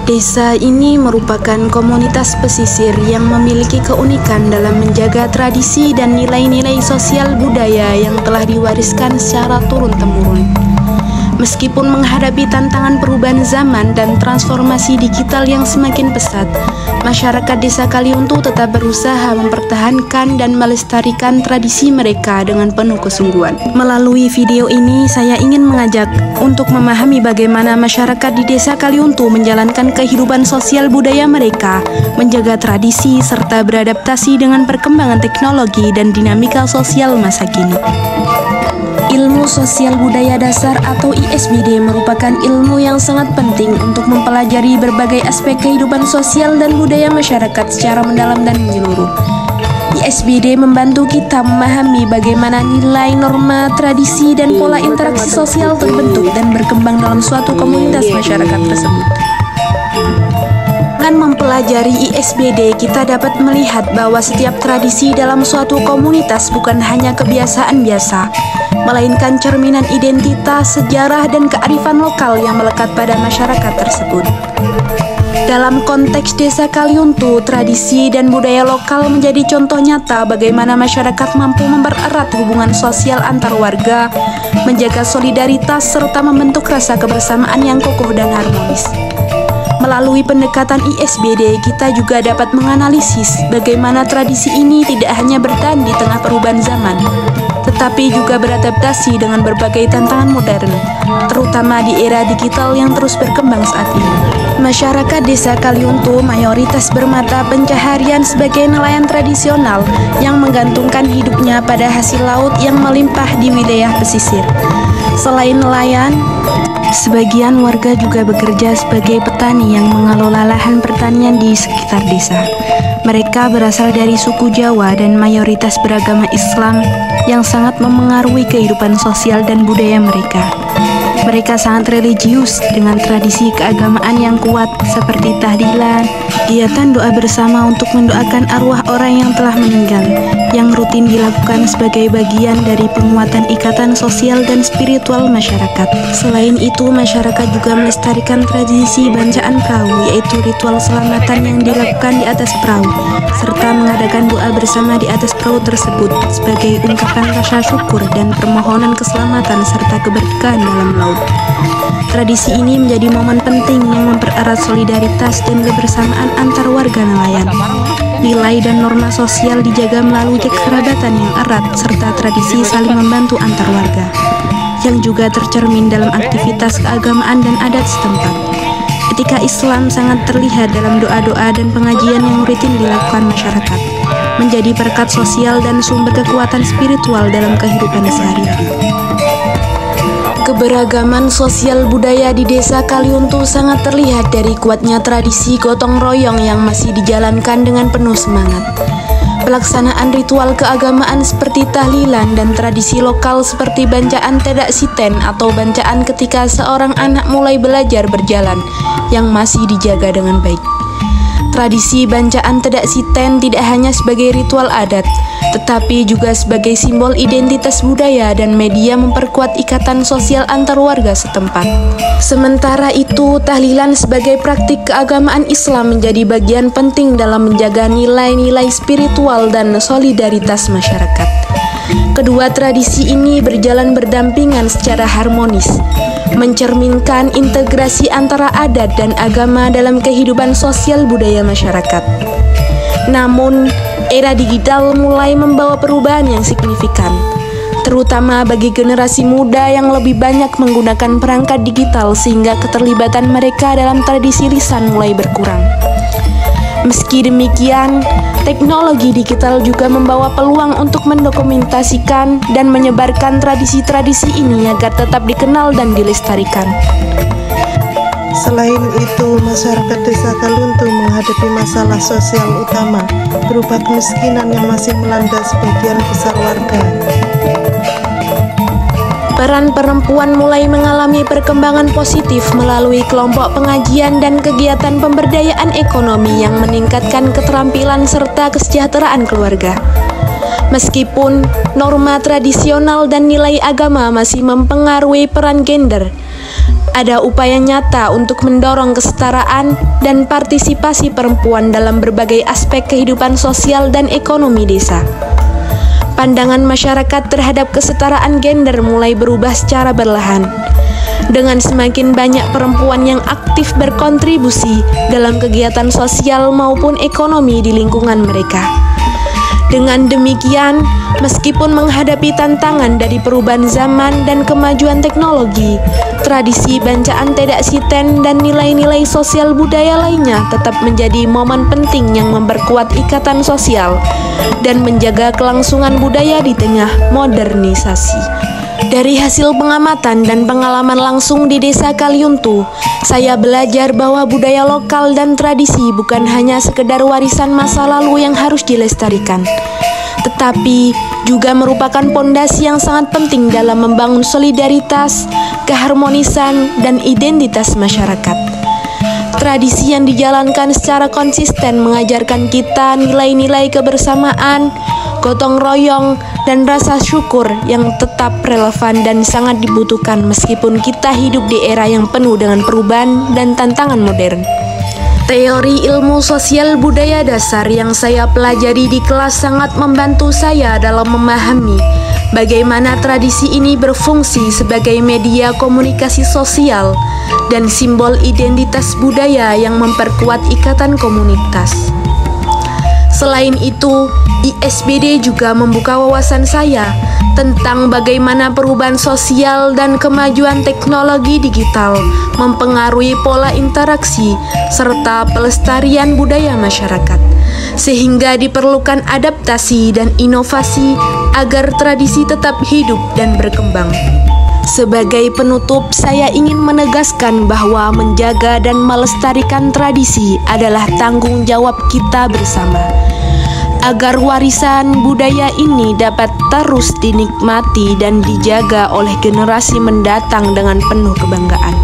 Desa ini merupakan komunitas pesisir yang memiliki keunikan dalam menjaga tradisi dan nilai-nilai sosial budaya yang telah diwariskan secara turun-temurun. Meskipun menghadapi tantangan perubahan zaman dan transformasi digital yang semakin pesat, masyarakat Desa Kaliuntu tetap berusaha mempertahankan dan melestarikan tradisi mereka dengan penuh kesungguhan. Melalui video ini, saya ingin mengajak untuk memahami bagaimana masyarakat di Desa Kaliuntu menjalankan kehidupan sosial budaya mereka, menjaga tradisi, serta beradaptasi dengan perkembangan teknologi dan dinamika sosial masa kini. Ilmu Sosial Budaya Dasar atau ISBD merupakan ilmu yang sangat penting untuk mempelajari berbagai aspek kehidupan sosial dan budaya masyarakat secara mendalam dan menyeluruh. ISBD membantu kita memahami bagaimana nilai, norma, tradisi, dan pola interaksi sosial terbentuk dan berkembang dalam suatu komunitas masyarakat tersebut. Dengan mempelajari ISBD, kita dapat melihat bahwa setiap tradisi dalam suatu komunitas bukan hanya kebiasaan biasa, melainkan cerminan identitas, sejarah, dan kearifan lokal yang melekat pada masyarakat tersebut. Dalam konteks Desa Kaliuntu, tradisi dan budaya lokal menjadi contoh nyata bagaimana masyarakat mampu mempererat hubungan sosial antar warga, menjaga solidaritas, serta membentuk rasa kebersamaan yang kokoh dan harmonis. Melalui pendekatan ISBD, kita juga dapat menganalisis bagaimana tradisi ini tidak hanya bertahan di tengah perubahan zaman, tetapi juga beradaptasi dengan berbagai tantangan modern, terutama di era digital yang terus berkembang saat ini. Masyarakat Desa Kaliuntu mayoritas bermata pencaharian sebagai nelayan tradisional yang menggantungkan hidupnya pada hasil laut yang melimpah di wilayah pesisir. Selain nelayan, sebagian warga juga bekerja sebagai petani yang mengelola lahan pertanian di sekitar desa. Mereka berasal dari suku Jawa dan mayoritas beragama Islam yang sangat memengaruhi kehidupan sosial dan budaya mereka. Mereka sangat religius dengan tradisi keagamaan yang kuat seperti tahlilan, kegiatan doa bersama untuk mendoakan arwah orang yang telah meninggal, yang rutin dilakukan sebagai bagian dari penguatan ikatan sosial dan spiritual masyarakat. Selain itu, masyarakat juga melestarikan tradisi bancaan perahu, yaitu ritual selamatan yang dilakukan di atas perahu, serta mengadakan doa bersama di atas perahu tersebut sebagai ungkapan rasa syukur dan permohonan keselamatan serta keberkahan dalam laut. Tradisi ini menjadi momen penting yang mempererat solidaritas dan kebersamaan antar warga nelayan. Nilai dan norma sosial dijaga melalui kekerabatan yang erat serta tradisi saling membantu antar warga, yang juga tercermin dalam aktivitas keagamaan dan adat setempat. Etika Islam sangat terlihat dalam doa-doa dan pengajian yang rutin dilakukan masyarakat, menjadi perekat sosial dan sumber kekuatan spiritual dalam kehidupan sehari-hari. Keberagaman sosial budaya di Desa Kaliuntu sangat terlihat dari kuatnya tradisi gotong royong yang masih dijalankan dengan penuh semangat. Pelaksanaan ritual keagamaan seperti tahlilan dan tradisi lokal seperti bancaan tedak siten atau bancaan ketika seorang anak mulai belajar berjalan yang masih dijaga dengan baik. Tradisi bancaan tedak siten tidak hanya sebagai ritual adat, tetapi juga sebagai simbol identitas budaya dan media memperkuat ikatan sosial antar warga setempat. Sementara itu, tahlilan sebagai praktik keagamaan Islam menjadi bagian penting dalam menjaga nilai-nilai spiritual dan solidaritas masyarakat. Kedua tradisi ini berjalan berdampingan secara harmonis, mencerminkan integrasi antara adat dan agama dalam kehidupan sosial budaya masyarakat. Namun, era digital mulai membawa perubahan yang signifikan, terutama bagi generasi muda yang lebih banyak menggunakan perangkat digital sehingga keterlibatan mereka dalam tradisi lisan mulai berkurang. Meski demikian, teknologi digital juga membawa peluang untuk mendokumentasikan dan menyebarkan tradisi-tradisi ini agar tetap dikenal dan dilestarikan. Selain itu, masyarakat Desa Kaliuntu menghadapi masalah sosial utama berupa kemiskinan yang masih melanda sebagian besar warga. Peran perempuan mulai mengalami perkembangan positif melalui kelompok pengajian dan kegiatan pemberdayaan ekonomi yang meningkatkan keterampilan serta kesejahteraan keluarga. Meskipun norma tradisional dan nilai agama masih mempengaruhi peran gender, Ada upaya nyata untuk mendorong kesetaraan dan partisipasi perempuan dalam berbagai aspek kehidupan sosial dan ekonomi desa. Pandangan masyarakat terhadap kesetaraan gender mulai berubah secara perlahan. Dengan semakin banyak perempuan yang aktif berkontribusi dalam kegiatan sosial maupun ekonomi di lingkungan mereka. Dengan demikian, meskipun menghadapi tantangan dari perubahan zaman dan kemajuan teknologi, tradisi Bancaan Tedak Siten dan nilai-nilai sosial budaya lainnya tetap menjadi momen penting yang memperkuat ikatan sosial dan menjaga kelangsungan budaya di tengah modernisasi. Dari hasil pengamatan dan pengalaman langsung di Desa Kaliuntu, saya belajar bahwa budaya lokal dan tradisi bukan hanya sekedar warisan masa lalu yang harus dilestarikan, tetapi juga merupakan pondasi yang sangat penting dalam membangun solidaritas, keharmonisan, dan identitas masyarakat. Tradisi yang dijalankan secara konsisten mengajarkan kita nilai-nilai kebersamaan, gotong royong, dan rasa syukur yang tetap relevan dan sangat dibutuhkan meskipun kita hidup di era yang penuh dengan perubahan dan tantangan modern. Teori ilmu sosial budaya dasar yang saya pelajari di kelas sangat membantu saya dalam memahami bagaimana tradisi ini berfungsi sebagai media komunikasi sosial dan simbol identitas budaya yang memperkuat ikatan komunitas. Selain itu, ISBD juga membuka wawasan saya tentang bagaimana perubahan sosial dan kemajuan teknologi digital mempengaruhi pola interaksi serta pelestarian budaya masyarakat, sehingga diperlukan adaptasi dan inovasi agar tradisi tetap hidup dan berkembang. Sebagai penutup, saya ingin menegaskan bahwa menjaga dan melestarikan tradisi adalah tanggung jawab kita bersama, agar warisan budaya ini dapat terus dinikmati dan dijaga oleh generasi mendatang dengan penuh kebanggaan.